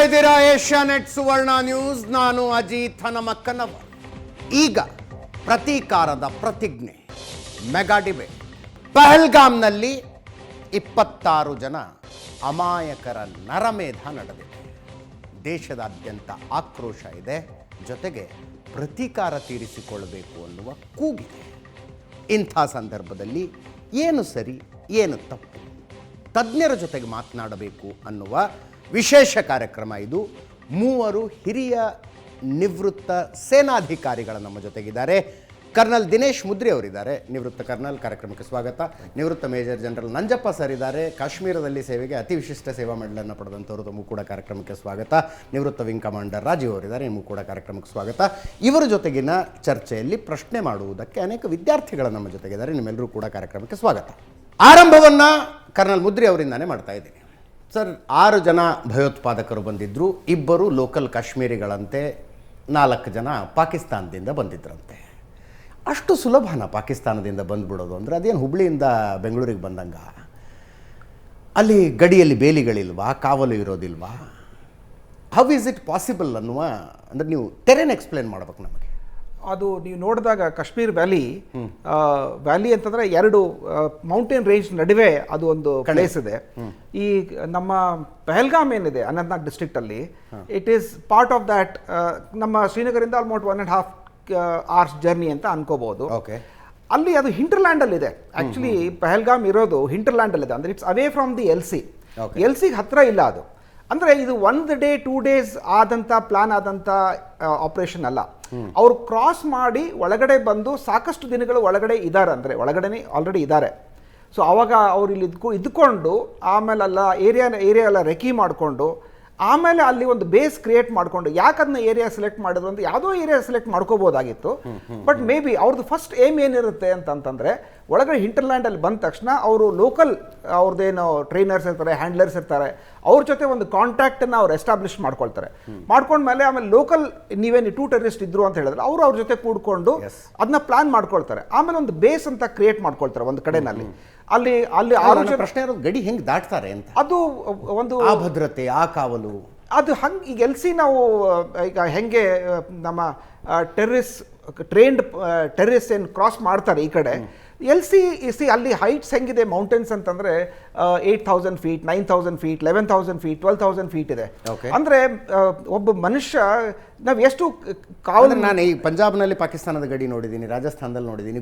ಇದ್ದೀರಾ ಏಷ್ಯಾನೆಟ್ ಸುವರ್ಣ ನ್ಯೂಸ್. ನಾನು ಅಜಿತ್ ಹನಮಕ್ಕನವರ್. ಈಗ ಪ್ರತೀಕಾರದ ಪ್ರತಿಜ್ಞೆ ಮೆಗಾ ಡಿಬೇಟ್. ಪಹಲ್ಗಾಮ್ನಲ್ಲಿ 26 ಜನ ಅಮಾಯಕರ ನರಮೇಧ ನಡೆದಿದೆ. ದೇಶದಾದ್ಯಂತ ಆಕ್ರೋಶ ಇದೆ, ಜೊತೆಗೆ ಪ್ರತೀಕಾರ ತೀರಿಸಿಕೊಳ್ಳಬೇಕು ಅನ್ನುವ ಕೂಗಿದೆ. ಇಂಥ ಸಂದರ್ಭದಲ್ಲಿ ಏನು ಸರಿ ಏನು ತಪ್ಪು, ತಜ್ಞರ ಜೊತೆಗೆ ಮಾತನಾಡಬೇಕು ಅನ್ನುವ ವಿಶೇಷ ಕಾರ್ಯಕ್ರಮ ಇದು. 3 ಹಿರಿಯ ನಿವೃತ್ತ ಸೇನಾಧಿಕಾರಿಗಳು ನಮ್ಮ ಜೊತೆಗಿದ್ದಾರೆ. ಕರ್ನಲ್ ದಿನೇಶ್ ಮುದ್ರಿ ಅವರಿದ್ದಾರೆ, ನಿವೃತ್ತ ಕರ್ನಲ್, ಕಾರ್ಯಕ್ರಮಕ್ಕೆ ಸ್ವಾಗತ. ನಿವೃತ್ತ ಮೇಜರ್ ಜನರಲ್ ನಂಜಪ್ಪ ಸರ್ ಇದ್ದಾರೆ, ಕಾಶ್ಮೀರದಲ್ಲಿ ಸೇವೆಗೆ ಅತಿ ವಿಶಿಷ್ಟ ಸೇವಾ ಮೆಡಲನ್ನು ಪಡೆದಂಥವರು, ತಮಗೂ ಕೂಡ ಕಾರ್ಯಕ್ರಮಕ್ಕೆ ಸ್ವಾಗತ. ನಿವೃತ್ತ ವಿಂಗ್ ಕಮಾಂಡರ್ ರಾಜೀವ್ ಅವರಿದ್ದಾರೆ, ನಿಮಗೂ ಕೂಡ ಕಾರ್ಯಕ್ರಮಕ್ಕೆ ಸ್ವಾಗತ. ಇವರ ಜೊತೆಗಿನ ಚರ್ಚೆಯಲ್ಲಿ ಪ್ರಶ್ನೆ ಮಾಡುವುದಕ್ಕೆ ಅನೇಕ ವಿದ್ಯಾರ್ಥಿಗಳು ನಮ್ಮ ಜೊತೆಗಿದ್ದಾರೆ, ನಿಮ್ಮೆಲ್ಲರೂ ಕೂಡ ಕಾರ್ಯಕ್ರಮಕ್ಕೆ ಸ್ವಾಗತ. ಆರಂಭವನ್ನು ಕರ್ನಲ್ ಮುದ್ರಿ ಅವರಿಂದಾನೇ ಮಾಡ್ತಾ ಇದ್ದೀನಿ. ಸರ್, 6 ಜನ ಭಯೋತ್ಪಾದಕರು ಬಂದಿದ್ದರು, 2 ಲೋಕಲ್ ಕಾಶ್ಮೀರಿಗಳಂತೆ, 4 ಜನ ಪಾಕಿಸ್ತಾನದಿಂದ ಬಂದಿದ್ರಂತೆ. ಅಷ್ಟು ಸುಲಭನ ಪಾಕಿಸ್ತಾನದಿಂದ ಬಂದುಬಿಡೋದು ಅಂದರೆ? ಅದೇನು ಹುಬ್ಳಿಯಿಂದ ಬೆಂಗಳೂರಿಗೆ ಬಂದಂಗ? ಅಲ್ಲಿ ಗಡಿಯಲ್ಲಿ ಬೇಲಿಗಳಿಲ್ವಾ, ಕಾವಲು ಇರೋದಿಲ್ವಾ? ಹೌ ಈಸ್ ಇಟ್ ಪಾಸಿಬಲ್ ಅನ್ನುವ, ಅಂದರೆ ನೀವು ತೆರೆನ ಎಕ್ಸ್ಪ್ಲೇನ್ ಮಾಡ್ಬೇಕು ನಮಗೆ. ಅದು ನೀವು ನೋಡಿದಾಗ ಕಾಶ್ಮೀರ್ ವ್ಯಾಲಿ ಅಂತಂದರೆ 2 ಮೌಂಟೇನ್ ರೇಂಜ್ ನಡುವೆ ಅದು ಒಂದು ಪ್ಲೇಸ್ ಇದೆ. ಈ ನಮ್ಮ ಪಹಲ್ಗಾಮ್ ಏನಿದೆ ಅನಂತನಾಗ್ ಡಿಸ್ಟ್ರಿಕ್ಟಲ್ಲಿ, it is part of that. ನಮ್ಮ ಶ್ರೀನಗರಿಂದ ಆಲ್ಮೋಸ್ಟ್ 1.5 hours ಜರ್ನಿ ಅಂತ ಅನ್ಕೋಬಹುದು. ಅಲ್ಲಿ ಅದು ಹಿಂಟರ್ಲ್ಯಾಂಡಲ್ಲಿದೆ. ಆ್ಯಕ್ಚುಲಿ ಪಹಲ್ಗಾಮ್ ಇರೋದು ಹಿಂಟರ್ಲ್ಯಾಂಡಲ್ಲಿದೆ, ಅಂದರೆ it's away from the L ಸಿಗೆ ಹತ್ತಿರ ಇಲ್ಲ ಅದು. ಅಂದರೆ ಇದು 1 day 2 days ಆದಂಥ ಪ್ಲಾನ್ ಆದಂಥ ಆಪರೇಷನ್ ಅಲ್ಲ. ಅವ್ರು ಕ್ರಾಸ್ ಮಾಡಿ ಒಳಗಡೆ ಬಂದು ಸಾಕಷ್ಟು ದಿನಗಳು ಒಳಗಡೆ ಇದ್ದಾರೆ, ಅಂದರೆ ಒಳಗಡೆನೇ ಆಲ್ರೆಡಿ ಇದ್ದಾರೆ. ಸೊ ಆವಾಗ ಅವ್ರು ಇಲ್ಲಿ ಇದ್ಕೊಂಡು ಆಮೇಲೆ ಏರಿಯಾ ಎಲ್ಲ ರೆಕಿ ಮಾಡಿಕೊಂಡು ಆಮೇಲೆ ಅಲ್ಲಿ ಒಂದು ಬೇಸ್ ಕ್ರಿಯೇಟ್ ಮಾಡಿಕೊಂಡು, ಯಾಕೆ ಅದನ್ನ ಏರಿಯಾ ಸೆಲೆಕ್ಟ್ ಮಾಡಿದ್ರು ಅಂತ, ಯಾವುದೋ ಏರಿಯಾ ಸೆಲೆಕ್ಟ್ ಮಾಡ್ಕೋಬೋದಾಗಿತ್ತು. ಬಟ್ ಮೇ ಬಿ ಅವ್ರದ್ದು ಫಸ್ಟ್ ಏಮ್ ಏನಿರುತ್ತೆ ಅಂತಂತಂದರೆ, ಒಳಗಡೆ ಹಿಂಟರ್ಲ್ಯಾಂಡಲ್ಲಿ ಬಂದ ತಕ್ಷಣ ಅವರು ಲೋಕಲ್ ಅವ್ರದ್ದೇನು ಟ್ರೈನರ್ಸ್ ಇರ್ತಾರೆ, ಹ್ಯಾಂಡ್ಲರ್ಸ್ ಇರ್ತಾರೆ, ಅವ್ರ ಜೊತೆ ಒಂದು ಕಾಂಟ್ಯಾಕ್ಟನ್ನು ಅವ್ರು ಎಸ್ಟಾಬ್ಲಿಷ್ ಮಾಡ್ಕೊಳ್ತಾರೆ. ಮಾಡ್ಕೊಂಡ್ಮೇಲೆ ಆಮೇಲೆ ಲೋಕಲ್ ನೀವೇನು 2 ಟೆರರಿಸ್ಟ್ ಇದ್ರು ಅಂತ ಹೇಳಿದ್ರೆ ಅವ್ರ ಜೊತೆ ಕೂಡ್ಕೊಂಡು ಅದನ್ನ ಪ್ಲಾನ್ ಮಾಡ್ಕೊಳ್ತಾರೆ. ಆಮೇಲೆ ಒಂದು ಬೇಸ್ ಅಂತ ಕ್ರಿಯೇಟ್ ಮಾಡ್ಕೊಳ್ತಾರೆ ಒಂದು ಕಡೆನಲ್ಲಿ. ಅಲ್ಲಿ ಪ್ರಶ್ನೆ ಇರೋದು ಗಡಿ ಹೆಂಗೆ ದಾಟ್ತಾರೆ ಅಂತ. ಅದು ಒಂದು ಆ ಭದ್ರತೆ, ಆ ಕಾವಲು, ಅದು ಹಂಗೆ. ಈಗ ಎಲ್ಸಿ ನಾವು ಈಗ ಹೆಂಗೆ ನಮ್ಮ ಟ್ರೈನ್ಡ್ ಟೆರರಿಸ್ಟ್ ಏನು ಕ್ರಾಸ್ ಮಾಡ್ತಾರೆ ಈ ಕಡೆ, ಎಲ್ಸಿ ಅಲ್ಲಿ ಹೈಟ್ಸ್ ಹೆಂಗಿದೆ ಮೌಂಟೇನ್ಸ್ ಅಂತಂದರೆ 8,000 feet, 9,000 feet, 11,000 feet, 12,000 feet ಇದೆ. ಅಂದರೆ ಒಬ್ಬ ಮನುಷ್ಯ ನಾವು ಎಷ್ಟು ಕಾವಲು. ನಾನು ಈ ಪಂಜಾಬ್ನಲ್ಲಿ ಪಾಕಿಸ್ತಾನದ ಗಡಿ ನೋಡಿದ್ದೀನಿ, ರಾಜಸ್ಥಾನದಲ್ಲಿ ನೋಡಿದ್ದೀನಿ,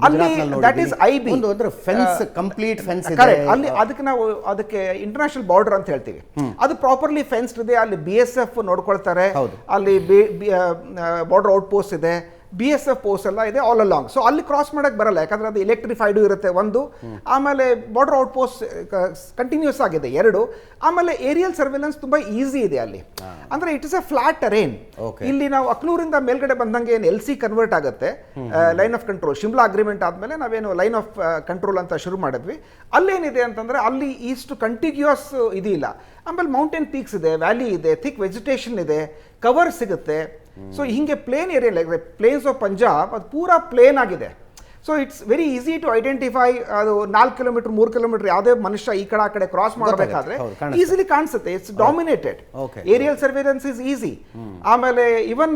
ಕಂಪ್ಲೀಟ್ ಫೆನ್ಸ್ ಇದೆ ಅಲ್ಲಿ. ಅದಕ್ಕೆ ಇಂಟರ್ನ್ಯಾಷನಲ್ ಬಾರ್ಡರ್ ಅಂತ ಹೇಳ್ತೀವಿ. ಅದು ಪ್ರಾಪರ್ಲಿ ಫೆನ್ಸ್ಡ್ ಇದೆ. ಅಲ್ಲಿ BSF ನೋಡ್ಕೊಳ್ತಾರೆ, ಅಲ್ಲಿ ಬಾರ್ಡರ್ ಔಟ್ ಪೋಸ್ಟ್ ಇದೆ, BSF ಪೋಸ್ಟ್ ಎಲ್ಲ ಇದೆ ಆಲ್ ಅಲಾಂಗ್. ಸೊ ಅಲ್ಲಿ ಕ್ರಾಸ್ ಮಾಡಕ್ಕೆ ಬರಲ್ಲ, ಯಾಕಂದ್ರೆ ಅದು ಎಲೆಕ್ಟ್ರಿಫೈಡು ಇರುತ್ತೆ ಒಂದು. ಆಮೇಲೆ ಬಾರ್ಡರ್ ಔಟ್ ಪೋಸ್ಟ್ ಕಂಟಿನ್ಯೂಸ್ ಆಗಿದೆ 2. ಆಮೇಲೆ ಏರಿಯಲ್ ಸರ್ವೆಲೆನ್ಸ್ ತುಂಬಾ ಈಸಿ ಇದೆ ಅಲ್ಲಿ, ಅಂದ್ರೆ it is a flat terrain. ಇಲ್ಲಿ ನಾವು ಅಕ್ನೂರಿಂದ ಮೇಲ್ಗಡೆ ಬಂದಂಗೆ ಏನು LC ಕನ್ವರ್ಟ್ ಆಗುತ್ತೆ, line of control. Shimla agreement ಆದ್ಮೇಲೆ ನಾವೇನು ಲೈನ್ ಆಫ್ ಕಂಟ್ರೋಲ್ ಅಂತ ಶುರು ಮಾಡಿದ್ವಿ. ಅಲ್ಲೇನಿದೆ ಅಂತಂದ್ರೆ ಅಲ್ಲಿ ಈಸ್ಟ್ ಕಂಟಿನ್ಯೂಸ್ ಇದಿಲ್ಲ. ಆಮೇಲೆ ಮೌಂಟೇನ್ ಪೀಕ್ಸ್ ಇದೆ, ವ್ಯಾಲಿ ಇದೆ, ಥಿಕ್ ವೆಜಿಟೇಷನ್ ಇದೆ, ಕವರ್ ಸಿಗುತ್ತೆ. ಸೊ ಹಿಂಗೆ plain area, like plains of Punjab ಅದು ಪೂರಾ ಪ್ಲೇನ್ ಆಗಿದೆ. So it's very easy to identify. ಅದು 4 ಕಿಲೋಮೀಟರ್ 3 ಕಿಲೋಮೀಟರ್ ಯಾವುದೇ ಮನುಷ್ಯ ಈ ಕಡೆ ಕ್ರಾಸ್ ಮಾಡಬೇಕಾದ್ರೆ ಈಸಿಲಿ ಕಾಣಿಸುತ್ತೆ. It's dominated. Aerial surveillance is easy. ಆಮೇಲೆ ಇವನ್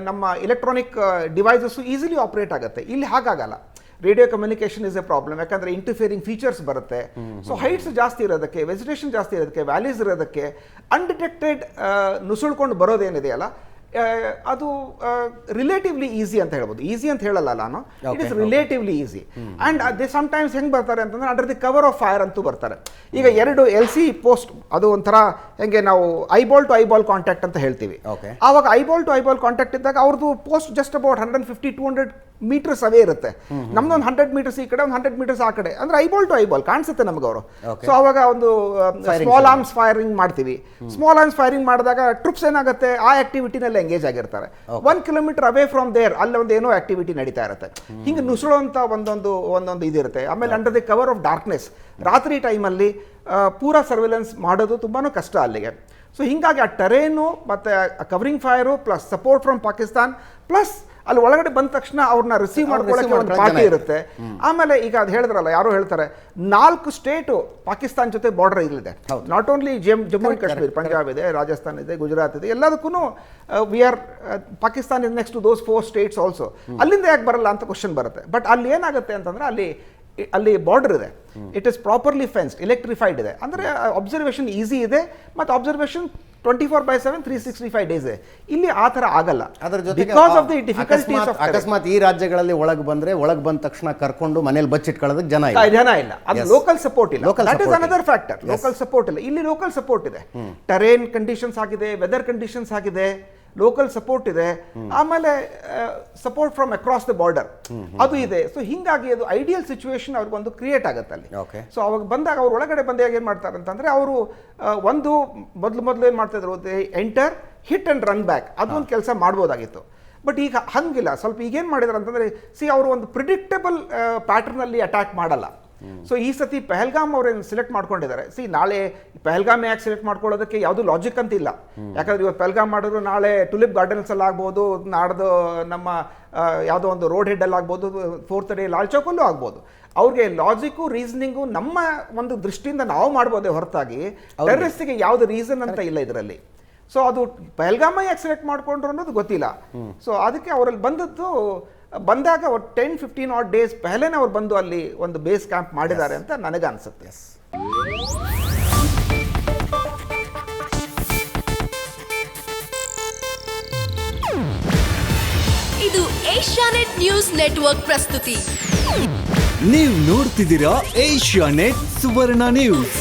ನಮ್ಮ ಎಲೆಕ್ಟ್ರಾನಿಕ್ ಡಿವೈಸಸ್ ಈಸಿಲಿ ಆಪರೇಟ್ ಆಗುತ್ತೆ. ಇಲ್ಲಿ ಹಾಗಾಗಲ್ಲ. Radio communication is a problem, ಯಾಕಂದ್ರೆ ಇಂಟರ್ಫಿಯರಿಂಗ್ ಫೀಚರ್ಸ್ ಬರುತ್ತೆ. ಸೊ ಹೈಟ್ಸ್ ಜಾಸ್ತಿ ಇರೋದಕ್ಕೆ, ವೆಜಿಟೇಷನ್ ಜಾಸ್ತಿ ಇರೋದಕ್ಕೆ, ವ್ಯಾಲೀಸ್ ಇರೋದಕ್ಕೆ, ಅನ್ಡಿಟೆಕ್ಟೆಡ್ ನುಸುಳ್ಕೊಂಡು ಬರೋದೇನಿದೆಯಲ್ಲ, ಅದು ರಿಲೇಟಿವ್ಲಿ ಈಸಿ ಅಂತ ಹೇಳ್ಬೋದು. ಈಸಿ ಅಂತ ಹೇಳಲ್ಲ ನಾನು, it is relatively easy. And they sometimes ಹೆಂಗೆ ಬರ್ತಾರೆ ಅಂತಂದ್ರೆ under the cover of fire ಅಂತೂ ಬರ್ತಾರೆ. ಈಗ 2 LC ಪೋಸ್ಟ್, ಅದು ಒಂಥರ ಹೆಂಗೆ ನಾವು ಐಬಾಲ್ ಟು ಐಬಾಲ್ ಕಾಂಟ್ಯಾಕ್ಟ್ ಅಂತ ಹೇಳ್ತೀವಿ. ಆವಾಗ ಐಬಾಲ್ ಟು ಐಬಾಲ್ ಕಾಂಟ್ಯಾಕ್ಟ್ ಇದ್ದಾಗ ಅವ್ರದ್ದು ಪೋಸ್ಟ್ ಜಸ್ಟ್ ಅಬೌಟ್ 150-200 ಮೀಟರ್ಸ್ ಅವೇ ಇರುತ್ತೆ. ನಮ್ದೊಂದು 100 ಮೀಟರ್ಸ್ ಈ ಕಡೆ, ಒಂದು 100 ಮೀಟರ್ಸ್ ಆ ಕಡೆ, ಅಂದ್ರೆ ಐಬಾಲ್ ಟು ಐಬಾಲ್ ಕಾಣಿಸುತ್ತೆ ನಮ್ಗೆ ಅವರು. ಸೊ ಅವಾಗ ಒಂದು ಸ್ಮಾಲ್ ಆರ್ಮ್ಸ್ ಫೈರಿಂಗ್ ಮಾಡ್ತೀವಿ. ಸ್ಮಾಲ್ ಆರ್ಮ್ಸ್ ಫೈರಿಂಗ್ ಮಾಡಿದಾಗ ಟ್ರೂಪ್ಸ್ ಏನಾಗುತ್ತೆ, ಆ ಆಕ್ಟಿವಿಟಿನಲ್ಲಿ ಎಂಗೇಜ್ ಆಗಿರ್ತಾರೆ. 1 ಕಿಲೋಮೀಟರ್ ಅವೇ ಫ್ರಮ್ ದೇರ್ ಅಲ್ಲಿ ಒಂದು ಏನೋ ಆಕ್ಟಿವಿಟಿ ನಡೀತಾ ಇರುತ್ತೆ. ಹಿಂಗೆ ನುಸುಳುವಂತ ಒಂದೊಂದು ಇದಿರುತ್ತೆ. ಆಮೇಲೆ under the cover of darkness, ರಾತ್ರಿ ಟೈಮಲ್ಲಿ ಪೂರಾ ಸರ್ವೆಲೆನ್ಸ್ ಮಾಡೋದು ತುಂಬಾನು ಕಷ್ಟ ಅಲ್ಲಿಗೆ. ಸೊ ಹಿಂಗಾಗಿ ಆ ಟೆರೇನು ಮತ್ತೆ covering fire plus support from Pakistan plus ಅಲ್ಲಿ ಒಳಗಡೆ ಬಂದ ತಕ್ಷಣ ಅವ್ರನ್ನ ರಿಸೀವ್ ಮಾಡ್ಕೊಳ್ಳೋಕೆ ಒಂದು ಪಾರ್ಟಿ ಇರುತ್ತೆ. ಆಮೇಲೆ ಈಗ ಅದು ಹೇಳಿದ್ರಲ್ಲ, ಯಾರೋ ಹೇಳ್ತಾರೆ 4 ಸ್ಟೇಟು ಪಾಕಿಸ್ತಾನ ಜೊತೆ ಬಾರ್ಡರ್ ಇಲ್ಲಿದೆ. Not only Jammu and Kashmir, Punjab ಇದೆ, ರಾಜಸ್ಥಾನ್ ಇದೆ, ಗುಜರಾತ್ ಇದೆ, ಎಲ್ಲದಕ್ಕೂ we are Pakistan is next to those 4 states also. ಅಲ್ಲಿಂದ ಯಾಕೆ ಬರಲ್ಲ ಅಂತ ಕ್ವಶನ್ ಬರುತ್ತೆ. ಬಟ್ ಅಲ್ಲಿ ಏನಾಗುತ್ತೆ ಅಂತಂದ್ರೆ ಅಲ್ಲಿ ಬಾರ್ಡರ್ ಇದೆ, ಇಟ್ ಇಸ್ ಪ್ರಾಪರ್ಲಿ ಫೆನ್ಸ್ಡ್, ಎಲೆಕ್ಟ್ರಿಫೈಡ್ ಇದೆ, ಅಂದರೆ ಅಬ್ಸರ್ವೇಷನ್ ಈಸಿ ಇದೆ ಮತ್ತು ಅಬ್ಸರ್ವೇಷನ್ 24/7 365 ಡೇಸ್. ಇಲ್ಲಿ ಆ ಥರ ಆಗಲ್ಲ. ಅದರ ಜೊತೆಗೆ because of the difficulties of ಅಕಸ್ಮಾತ್ ಈ ರಾಜ್ಯಗಳಲ್ಲಿ ಒಳಗೆ ಬಂದ ತಕ್ಷಣ ಕರ್ಕೊಂಡು ಮನೇಲಿ ಬಚ್ಚಿಟ್ಕೊಳ್ಳೋದಕ್ಕೆ ಜನ ಇಲ್ಲ. ಅದು ಲೋಕಲ್ ಸಪೋರ್ಟ್ ಇಲ್ಲ. That is another factor. Local support ಇಲ್ಲ. ಇಲ್ಲಿ ಲೋಕಲ್ ಸಪೋರ್ಟ್ ಇದೆ, ಟೆರೇನ್ ಕಂಡೀಷನ್ಸ್ ಆಗಿದೆ, ವೆದರ್ ಕಂಡೀಷನ್ಸ್ ಆಗಿದೆ, ಲೋಕಲ್ ಸಪೋರ್ಟ್ ಇದೆ, ಆಮೇಲೆ support from across the border ಅದು ಇದೆ. ಸೊ ಹಿಂಗಾಗಿ ಅದು ಐಡಿಯಲ್ ಸಿಚುವೇಶನ್ ಅವ್ರಿಗೊಂದು ಕ್ರಿಯೇಟ್ ಆಗುತ್ತೆ ಅಲ್ಲಿ. ಸೊ ಅವಾಗ ಬಂದಾಗ ಅವ್ರು ಒಳಗಡೆ ಬಂದಾಗ ಏನು ಮಾಡ್ತಾರೆ ಅಂತಂದ್ರೆ, ಅವರು ಒಂದು ಮೊದಲು ಏನು ಮಾಡ್ತಾ ಇದ್ರು, enter hit and run back, ಅದೊಂದು ಕೆಲಸ ಮಾಡ್ಬೋದಾಗಿತ್ತು. ಬಟ್ ಈಗ ಹಂಗಿಲ್ಲ. ಸ್ವಲ್ಪ ಈಗೇನು ಮಾಡಿದಾರೆ ಅಂತಂದ್ರೆ, ಅವರು ಒಂದು ಪ್ರಿಡಿಕ್ಟಬಲ್ ಪ್ಯಾಟರ್ನ್ ಅಲ್ಲಿ ಅಟ್ಯಾಕ್ ಮಾಡಲ್ಲ. ಸೊ ಈ ಸತಿ ಪಹಲ್ಗಾಮ್ ಅವ್ರೇನು ಸೆಲೆಕ್ಟ್ ಮಾಡ್ಕೊಂಡಿದ್ದಾರೆ. ನಾಳೆ ಪಹಲ್ಗಾಮ್ ಯಾಕೆ ಸೆಲೆಕ್ಟ್ ಮಾಡ್ಕೊಳ್ಳೋದಕ್ಕೆ ಯಾವುದು ಲಾಜಿಕ್ ಅಂತ ಇಲ್ಲ. ಯಾಕಂದ್ರೆ ಇವತ್ತು ಪಹಲ್ಗಾಮ್ ಮಾಡಿದ್ರು ನಾಳೆ ಟುಲಿಪ್ ಗಾರ್ಡನ್ಸ್ ಅಲ್ಲಿ ಆಗ್ಬೋದು, ನಾಡ್ದು ನಮ್ಮ ಯಾವುದೋ ಒಂದು ರೋಡ್ ಹೆಡ್ ಅಲ್ಲಿ ಆಗ್ಬೋದು, 4th ಡೇ ಲಾಲ್ ಚೌಕಲ್ಲೂ ಆಗ್ಬೋದು. ಅವ್ರಿಗೆ ಲಾಜಿಕ್ಕು ರೀಸನಿಂಗು ನಮ್ಮ ಒಂದು ದೃಷ್ಟಿಯಿಂದ ನಾವು ಮಾಡ್ಬೋದೇ ಹೊರತಾಗಿ ಟೆರರಿಸ್ಟ್ಗೆ ಯಾವುದು ರೀಸನ್ ಅಂತ ಇಲ್ಲ ಇದರಲ್ಲಿ. ಸೊ ಅದು ಪಹಲ್ಗಾಮ ಯಾಕೆ ಸೆಲೆಕ್ಟ್ ಮಾಡ್ಕೊಂಡ್ರು ಅನ್ನೋದು ಗೊತ್ತಿಲ್ಲ. ಸೊ ಅದಕ್ಕೆ ಅವರಲ್ಲಿ ಬಂದಾಗ 10-15 odd ಡೇಸ್ ಪಹಲೇನೆ ಅವ್ರು ಬಂದು ಅಲ್ಲಿ ಒಂದು ಬೇಸ್ ಕ್ಯಾಂಪ್ ಮಾಡಿದ್ದಾರೆ ಅಂತ ನನಗೆ ಅನ್ಸುತ್ತೆ. ಇದು ಏಷ್ಯಾನೆಟ್ ನ್ಯೂಸ್ ನೆಟ್ವರ್ಕ್ ಪ್ರಸ್ತುತಿ. ನೀವು ನೋಡ್ತಿದ್ದೀರಾ ಏಷ್ಯಾನೆಟ್ ಸುವರ್ಣ ನ್ಯೂಸ್.